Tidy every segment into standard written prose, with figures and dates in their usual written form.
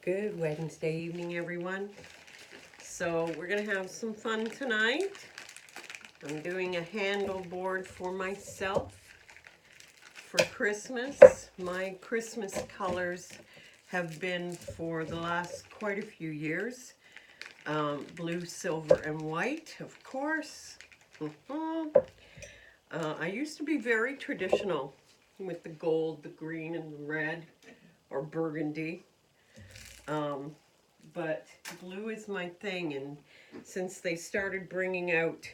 Good Wednesday evening, everyone. So we're going to have some fun tonight. I'm doing a handle board for myself for Christmas. My Christmas colors have been for the last quite a few years. Blue, silver, and white, of course. I used to be very traditional with the gold, the green, and the red, or burgundy. But blue is my thing, and since they started bringing out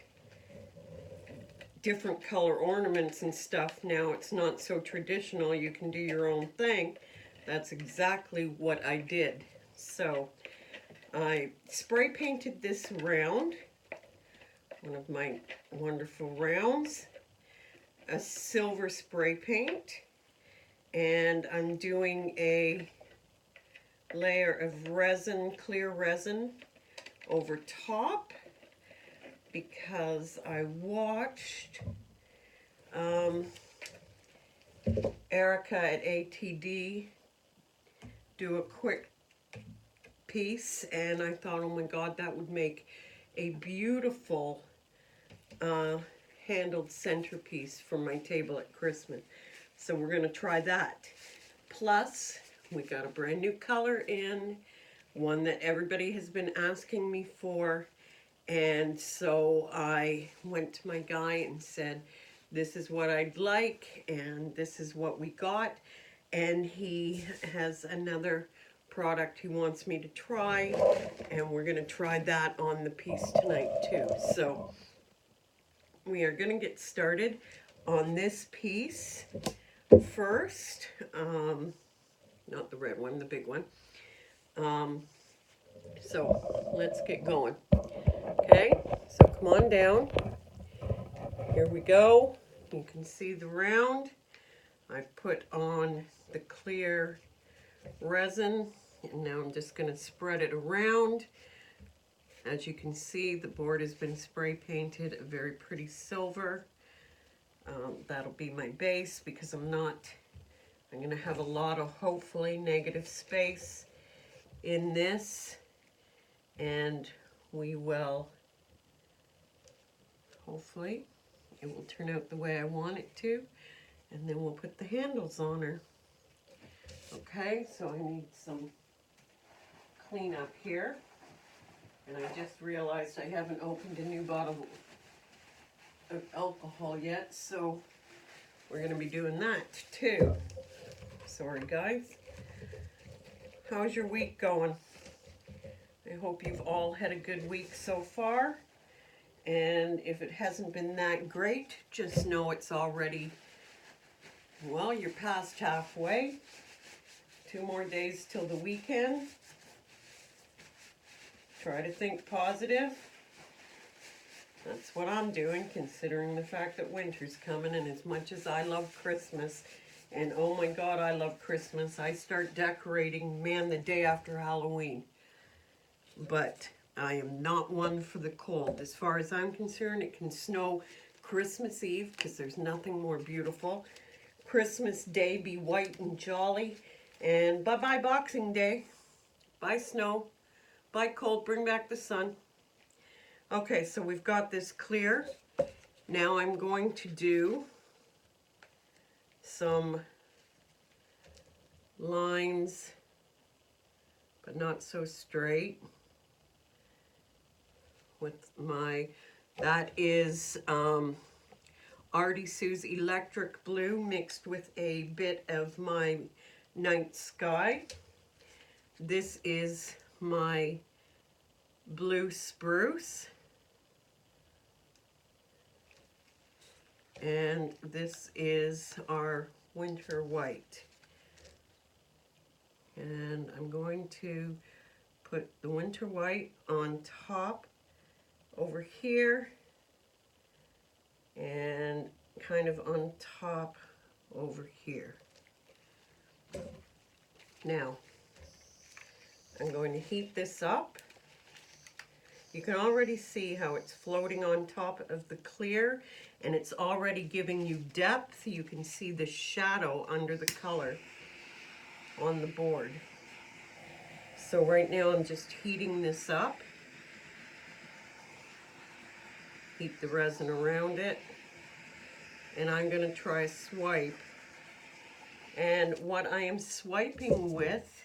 different color ornaments and stuff, now it's not so traditional. You can do your own thing. That's exactly what I did. So I spray painted this round, one of my wonderful rounds, a silver spray paint, and I'm doing a layer of resin, clear resin over top because I watched Erica at ATD do a quick piece, and I thought, oh my God, that would make a beautiful handled centerpiece for my table at Christmas. So we're going to try that. Plus, we got a brand new color in, one that everybody has been asking me for, and so I went to my guy and said, this is what I'd like, and this is what we got, and he has another product he wants me to try, and we're going to try that on the piece tonight too. So we are going to get started on this piece first. Not the red one, the big one. So let's get going. Okay, so come on down. Here we go. You can see the round. I've put on the clear resin, and now I'm just going to spread it around. As you can see, the board has been spray painted a very pretty silver. That'll be my base because I'm going to have a lot of hopefully negative space in this, and we will, hopefully, it will turn out the way I want it to, and then we'll put the handles on her. Okay, so I need some cleanup here, and I just realized I haven't opened a new bottle of alcohol yet, so we're going to be doing that too. Sorry guys. How's your week going? I hope you've all had a good week so far, and if it hasn't been that great, just know it's already, well, you're past halfway. 2 more days till the weekend. Try to think positive. That's what I'm doing, considering the fact that winter's coming, and as much as I love Christmas, and oh my God, I love Christmas, I start decorating, man, the day after Halloween. But I am not one for the cold. As far as I'm concerned, it can snow Christmas Eve, because there's nothing more beautiful. Christmas Day, be white and jolly, and bye-bye Boxing Day. Bye snow, bye cold, bring back the sun. Okay, so we've got this clear. Now I'm going to do some lines, but not so straight, with my, that is Artie Sue's Electric Blue mixed with a bit of my Night Sky. This is my Blue Spruce. And this is our Winter White. And I'm going to put the Winter White on top over here, and kind of on top over here. Now, I'm going to heat this up. You can already see how it's floating on top of the clear, and it's already giving you depth. You can see the shadow under the color on the board. So right now I'm just heating this up. Heat the resin around it. And I'm going to try a swipe. And what I am swiping with,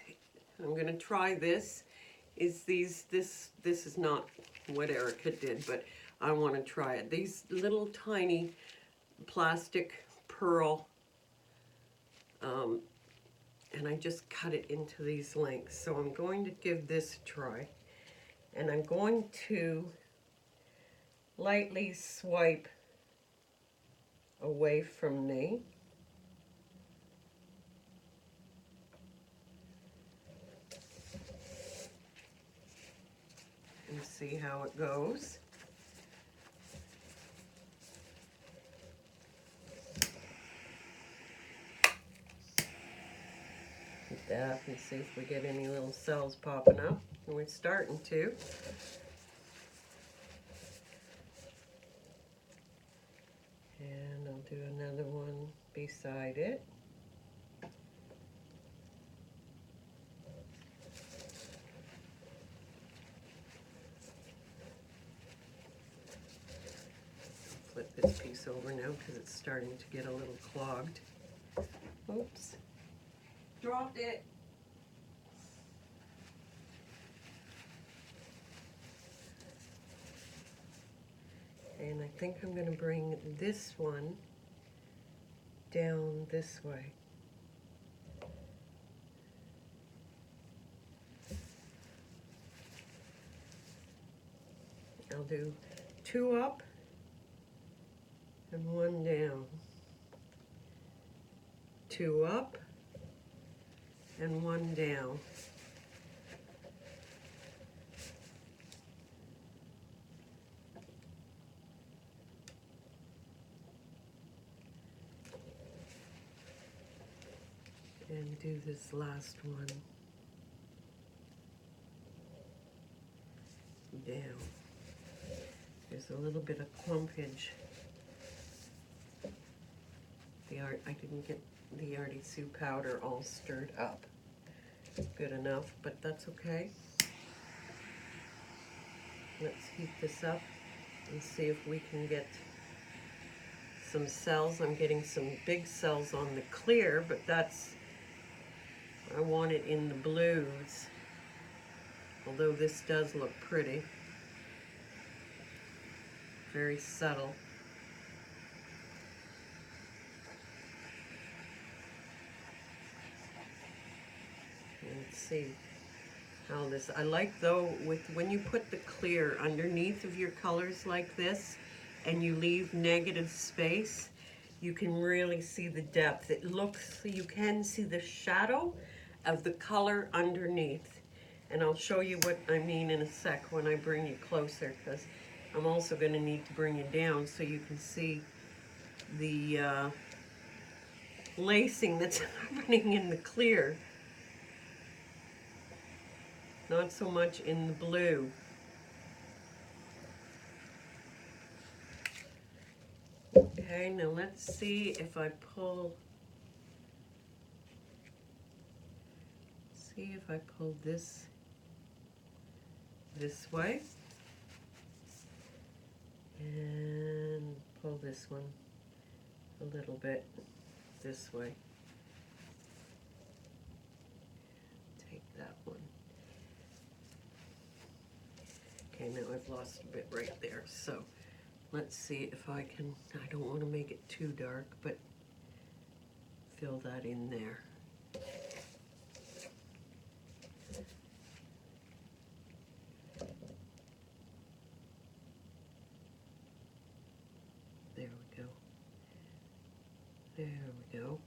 I'm going to try this, is this is not what Erica did, but I want to try it. These little tiny plastic pearl, and I just cut it into these lengths. So I'm going to give this a try. And I'm going to lightly swipe away from me. And see how it goes. Like that, and see if we get any little cells popping up. And we're starting to. And I'll do another one beside it. Flip this piece over now because it's starting to get a little clogged. Oops, dropped it. And I think I'm going to bring this one down this way. I'll do 2 up and 1 down. 2 up and 1 down. And do this last one down. There's a little bit of clumpage. I didn't get the Artie Sue powder all stirred up good enough, but that's okay. Let's heat this up and see if we can get some cells. I'm getting some big cells on the clear, but I want it in the blues, although this does look pretty. Very subtle. Let's see how this, I like though, when you put the clear underneath of your colors like this and you leave negative space, you can really see the depth. It looks, you can see the shadow of the color underneath. And I'll show you what I mean in a sec when I bring you closer, because I'm also going to need to bring you down so you can see the lacing that's happening in the clear. Not so much in the blue. Okay, now let's see if I pull this way and pull this one a little bit this way. Take that one. Okay, now I've lost a bit right there, so let's see if I can, I don't want to make it too dark, but fill that in there. There we go. There we go.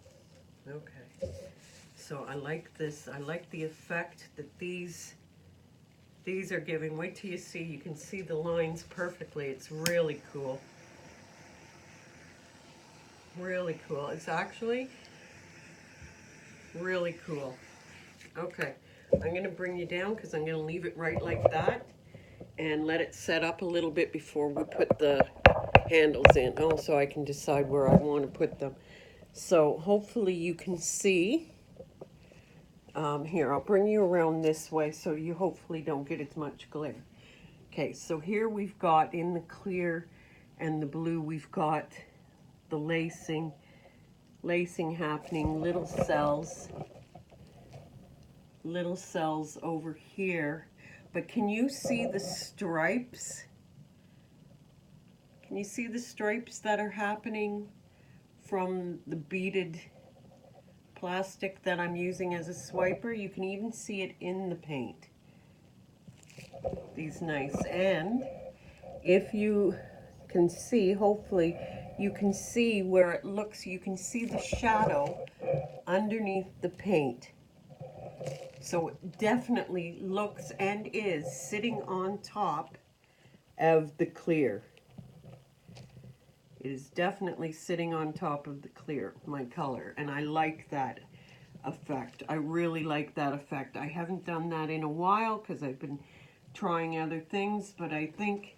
Okay. So I like this. I like the effect that these are giving. Wait till you see. You can see the lines perfectly. It's really cool. Really cool. It's actually really cool. Okay. I'm going to bring you down because I'm going to leave it right like that and let it set up a little bit before we put the handles in. Oh, so I can decide where I want to put them. So hopefully you can see Here, I'll bring you around this way so you hopefully don't get as much glare. Okay, so here we've got in the clear and the blue, we've got the lacing happening, little cells over here. But can you see the stripes? Can you see the stripes that are happening from the beaded plastic that I'm using as a swiper? You can even see it in the paint. These nice. And if you can see, hopefully you can see where it looks, you can see the shadow underneath the paint. So it definitely looks and is sitting on top of the clear. It is definitely sitting on top of the clear, my color, and I like that effect. I really like that effect. I haven't done that in a while because I've been trying other things, but I think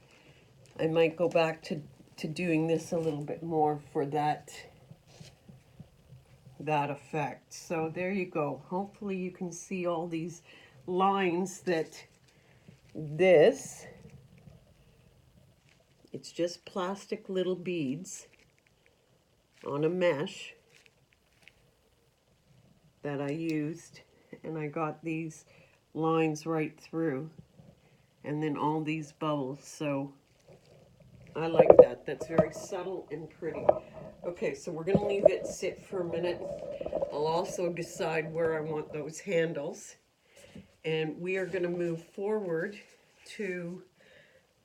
I might go back to doing this a little bit more for that effect. So there you go. Hopefully you can see all these lines that it's just plastic little beads on a mesh that I used, and I got these lines right through, and then all these bubbles. So I like that. That's very subtle and pretty. Okay, so we're gonna leave it sit for a minute. I'll also decide where I want those handles, and we are gonna move forward to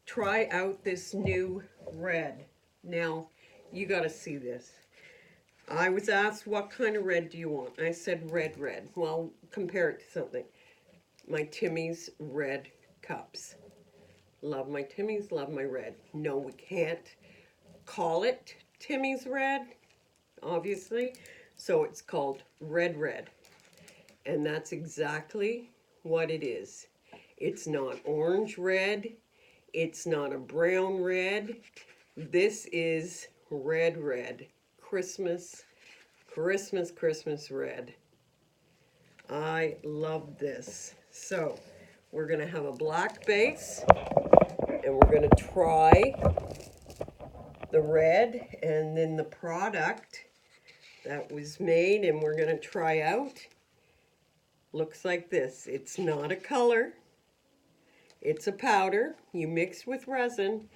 try out this new red. Now, you gotta see this. I was asked, what kind of red do you want? I said red. Well, compare it to something. My Timmy's red cups. Love my Timmy's, love my red. No, we can't call it Timmy's red, obviously. So it's called red. And that's exactly what it is. It's not orange red. It's not a brown red. This is red. Christmas red. I love this. So we're gonna have a black base and we're gonna try the red and then the product that was made, and we're gonna try out. Looks like this. It's not a color. It's a powder. You mix with resin,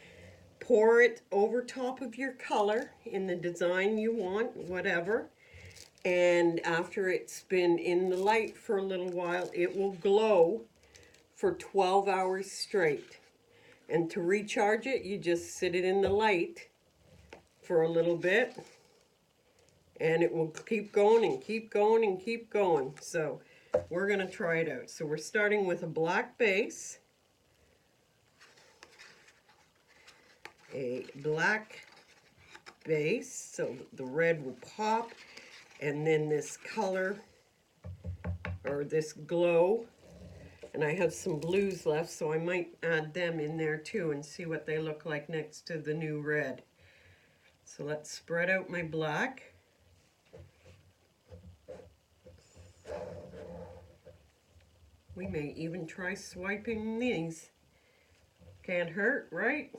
pour it over top of your color in the design you want, whatever. And after it's been in the light for a little while, it will glow for 12 hours straight. And to recharge it, you just sit it in the light for a little bit, and it will keep going and keep going and keep going. So we're gonna try it out. So we're starting with a black base. A black base, so the red will pop, and then this color, or this glow, and I have some blues left, so I might add them in there too and see what they look like next to the new red. So let's spread out my black. We may even try swiping these. Can't hurt, right?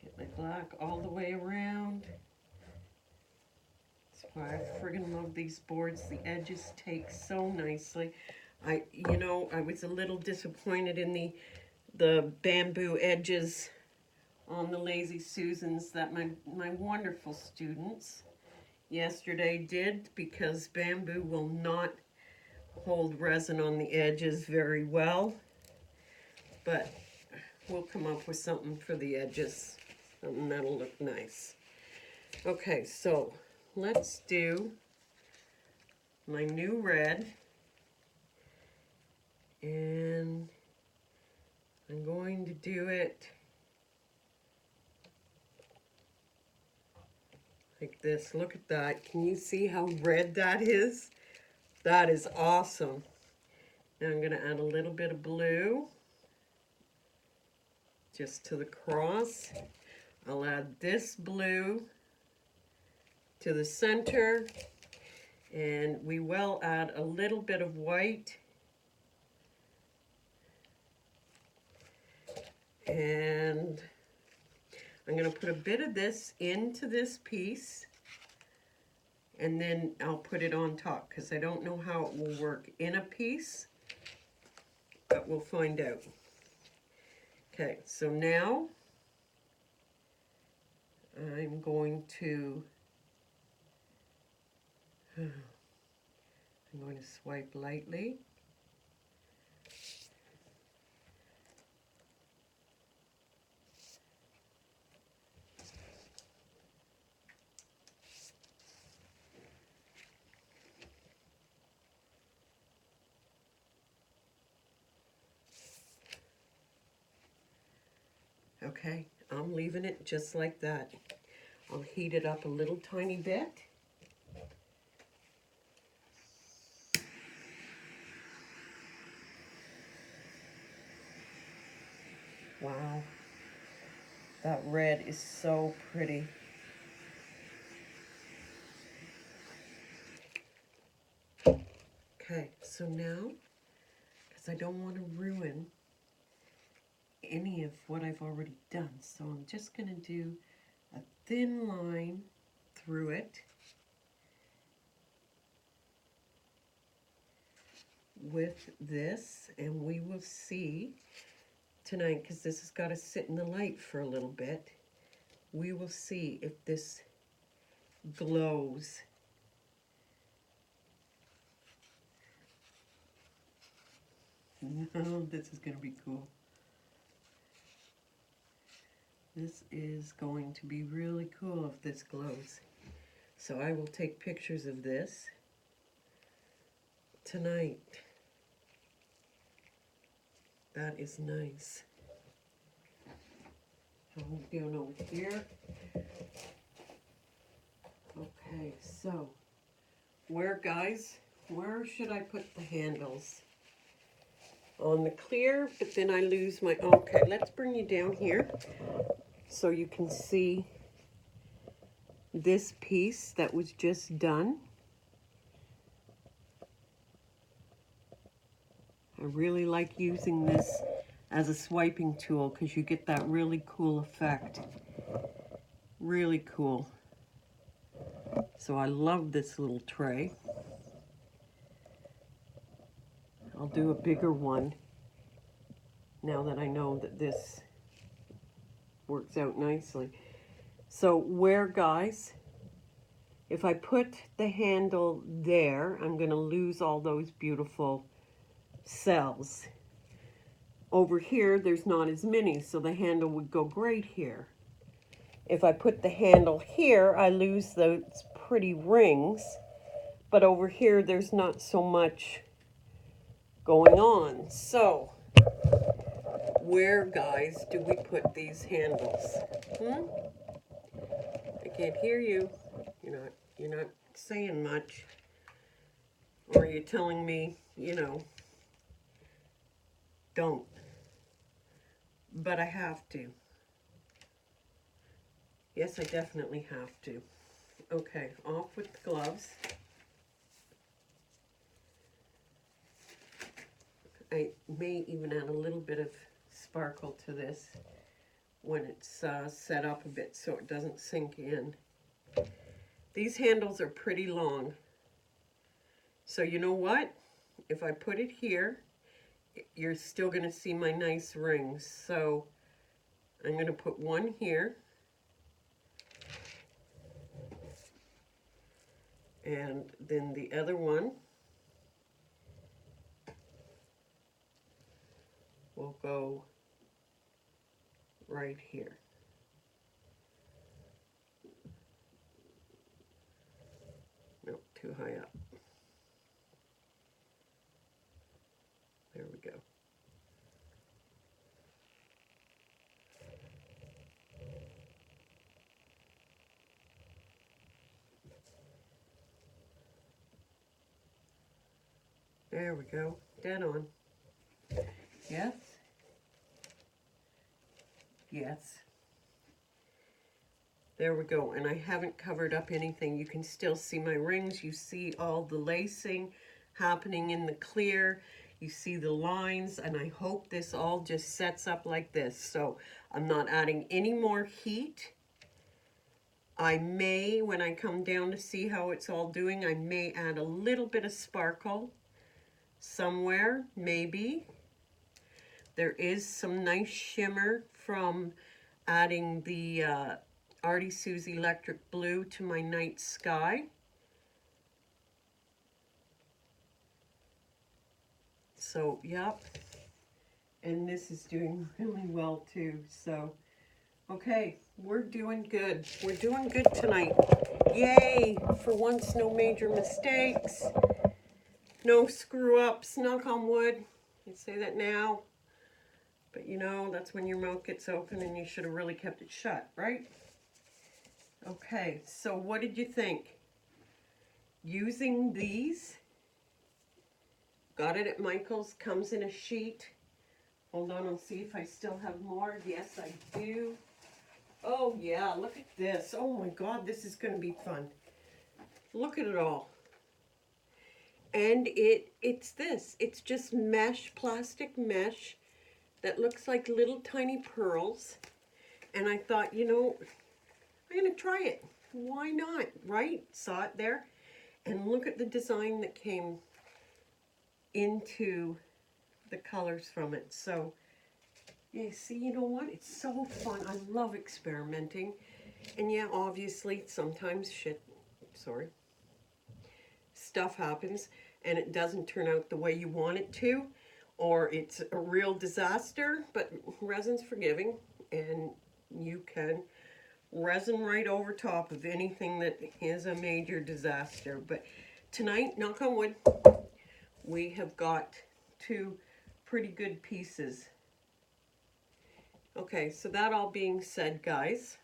Get my black all the way around. That's why I friggin' love these boards. The edges take so nicely. I was a little disappointed in the bamboo edges on the Lazy Susans that my wonderful students yesterday did, because bamboo will not hold resin on the edges very well. But we'll come up with something for the edges, something that'll look nice. Okay, so let's do my new red, and I'm going to do it like this. Look at that. Can you see how red that is? That is awesome. Now I'm going to add a little bit of blue just to the cross. I'll add this blue to the center, and we will add a little bit of white. And I'm going to put a bit of this into this piece, and then I'll put it on top, because I don't know how it will work in a piece, but we'll find out. Okay, so now I'm going to swipe lightly. Okay, I'm leaving it just like that. I'll heat it up a little tiny bit. Wow, that red is so pretty. Okay, so now, because I don't want to ruin any of what I've already done, so I'm just going to do a thin line through it with this, and we will see tonight, because this has got to sit in the light for a little bit. We will see if this glows. No, this is going to be cool. This is going to be really cool if this glows. So I will take pictures of this tonight. That is nice. I'm doing over here. Okay, so where should I put the handles? On the clear, but then I lose my, okay, let's bring you down here so you can see this piece that was just done. I really like using this as a swiping tool because you get that really cool effect. Really cool. So I love this little tray. I'll do a bigger one now that I know that this works out nicely. So guys, if I put the handle there, I'm going to lose all those beautiful cells. Over here, there's not as many, so the handle would go great here. If I put the handle here, I lose those pretty rings, but over here, there's not so much going on. So, where, guys, do we put these handles? I can't hear you. You're not saying much. Or you're telling me, don't. But I have to. Yes, I definitely have to. Okay, off with the gloves. I may even add a little bit of sparkle to this when it's set up a bit so it doesn't sink in. These handles are pretty long. So you know what? If I put it here, you're still going to see my nice rings. So I'm going to put one here. And then the other one will go right here. Nope, too high up. There we go. There we go. Dead on. Yes. Yes. There we go. And I haven't covered up anything. You can still see my rings. You see all the lacing happening in the clear. You see the lines, and I hope this all just sets up like this. So I'm not adding any more heat. I may, when I come down to see how it's all doing, I may add a little bit of sparkle somewhere, maybe. There is some nice shimmer from adding the Artie Sue's Electric Blue to my night sky. So, yep. And this is doing really well too. So, okay, we're doing good. We're doing good tonight. Yay! For once, no major mistakes. No screw-ups, knock on wood. I say that now. But you know, that's when your mouth gets open and you should have really kept it shut, right? Okay, so what did you think? Using these, got it at Michael's, comes in a sheet. Hold on, I'll see if I still have more. Yes, I do. Oh yeah, look at this. Oh my God, this is gonna be fun. Look at it all. And it's this, it's just mesh, plastic mesh that looks like little tiny pearls. And I thought, you know, I'm gonna try it. Why not, right? Saw it there. And look at the design that came into the colors from it. So, yeah, see, you know what? It's so fun. I love experimenting. And yeah, obviously, sometimes stuff happens and it doesn't turn out the way you want it to, or it's a real disaster, but resin's forgiving, and you can resin right over top of anything that is a major disaster. But tonight, knock on wood, we have got two pretty good pieces. Okay, so that all being said, guys,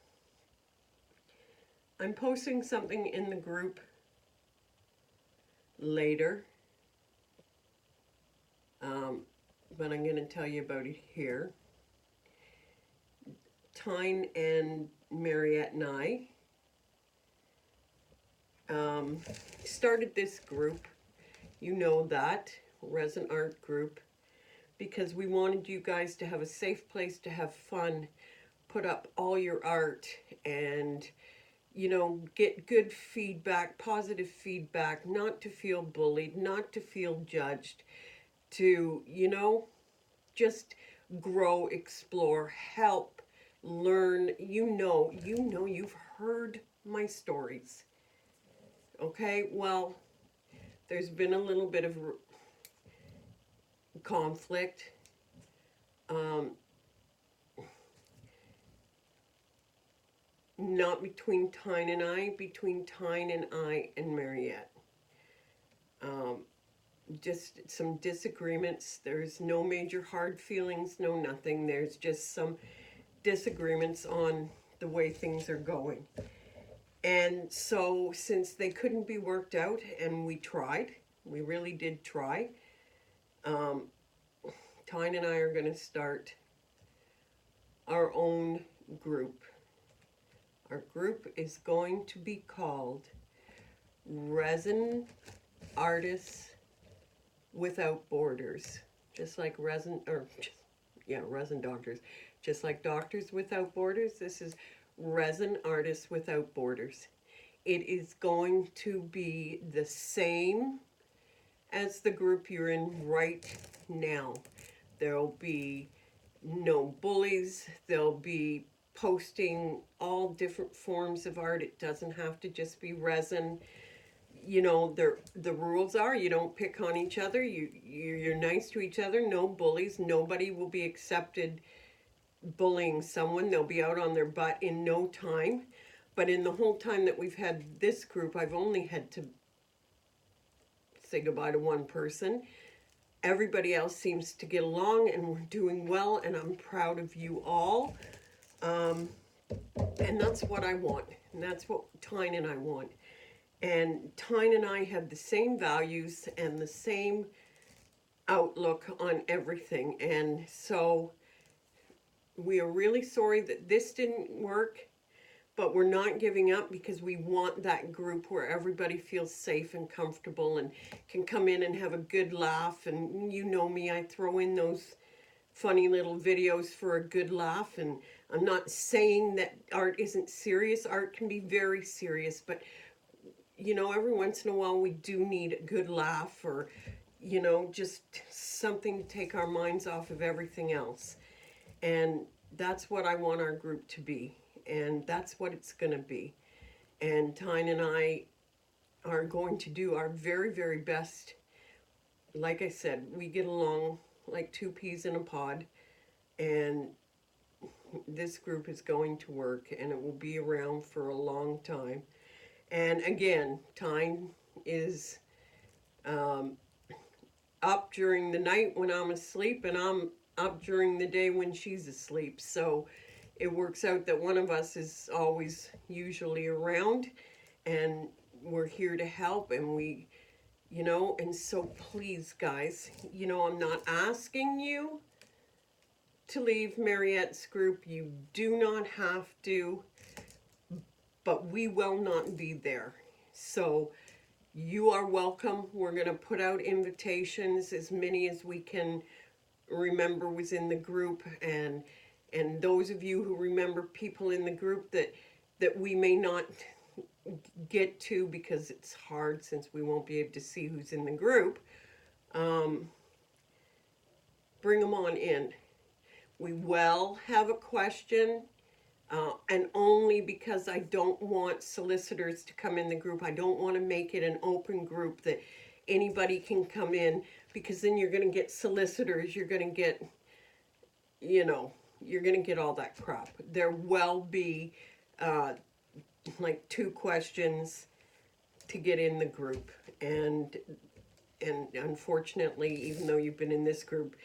I'm posting something in the group later, but I'm going to tell you about it here. Tyne and Mariette and I started this group, you know that, Resin Art group, because we wanted you guys to have a safe place to have fun, put up all your art, and, you know, get good feedback, positive feedback, not to feel bullied, not to feel judged, to, you know, just grow, explore, help, learn. You know, you've heard my stories. Okay, well, there's been a little bit of conflict. Not between Tyne and I, between Tyne and I and Mariette. Just some disagreements. There's no major hard feelings, no nothing. There's just some disagreements on the way things are going. And so since they couldn't be worked out, and we tried, we really did try, Tyne and I are going to start our own group. Our group is going to be called Resin Artists Without Borders. Just like Resin Doctors. Just like Doctors Without Borders, this is Resin Artists Without Borders. It is going to be the same as the group you're in right now. There'll be no bullies. There'll be posting all different forms of art. It doesn't have to just be resin. You know, the rules are you don't pick on each other. You're nice to each other. No bullies. Nobody will be accepted bullying someone. They'll be out on their butt in no time. But in the whole time that we've had this group, I've only had to say goodbye to one person. Everybody else seems to get along, and we're doing well, and I'm proud of you all. And that's what I want, and that's what Tyne and I want. And Tyne and I have the same values and the same outlook on everything. And so we are really sorry that this didn't work, but we're not giving up because we want that group where everybody feels safe and comfortable and can come in and have a good laugh. And you know me, I throw in those funny little videos for a good laugh. And I'm not saying that art isn't serious. Art can be very serious, but you know, every once in a while we do need a good laugh, or you know, just something to take our minds off of everything else. And that's what I want our group to be, and that's what it's going to be. And Tyne and I are going to do our very, very best. Like I said, we get along like two peas in a pod, and this group is going to work, and it will be around for a long time. And again, Tyne is up during the night when I'm asleep, and I'm up during the day when she's asleep. So it works out that one of us is always usually around, and we're here to help, and we, you know, and so please guys, you know, I'm not asking you to leave Mariette's group. You do not have to, but we will not be there. So you are welcome. We're going to put out invitations, as many as we can remember was in the group, and those of you who remember people in the group that we may not get to because it's hard since we won't be able to see who's in the group, bring them on in. We will have a question, and only because I don't want solicitors to come in the group. I don't want to make it an open group that anybody can come in, because then you're going to get solicitors, you're going to get, you know, you're going to get all that crap. There will be like 2 questions to get in the group, and unfortunately, even though you've been in this group,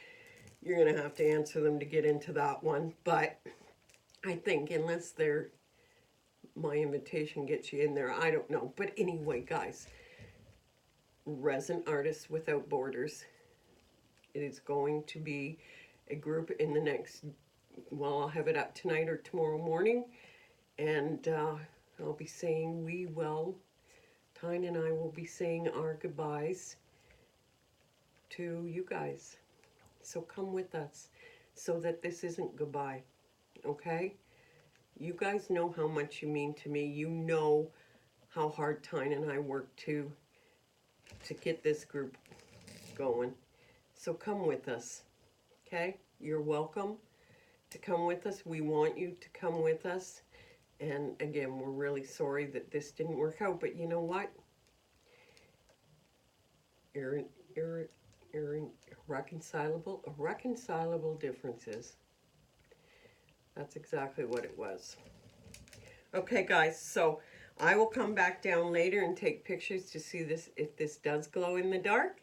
you're going to have to answer them to get into that one. But I think unless my invitation gets you in there, I don't know. But anyway, guys, Resin Artists Without Borders, it is going to be a group in the next, well, I'll have it up tonight or tomorrow morning, and I'll be saying Tyne and I will be saying our goodbyes to you guys. So come with us, so that this isn't goodbye, okay? You guys know how much you mean to me. You know how hard Tyne and I work to get this group going. So come with us, okay? You're welcome to come with us. We want you to come with us. And again, we're really sorry that this didn't work out, but you know what? Irreconcilable differences. That's exactly what it was. Okay, guys, so I will come back down later and take pictures to see this, if this does glow in the dark.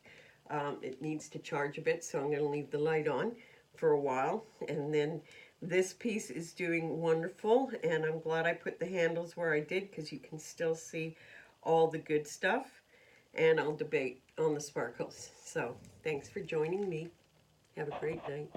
It needs to charge a bit, so I'm going to leave the light on for a while. And then this piece is doing wonderful, and I'm glad I put the handles where I did, because you can still see all the good stuff. And I'll debate on the sparkles. So thanks for joining me. Have a great night.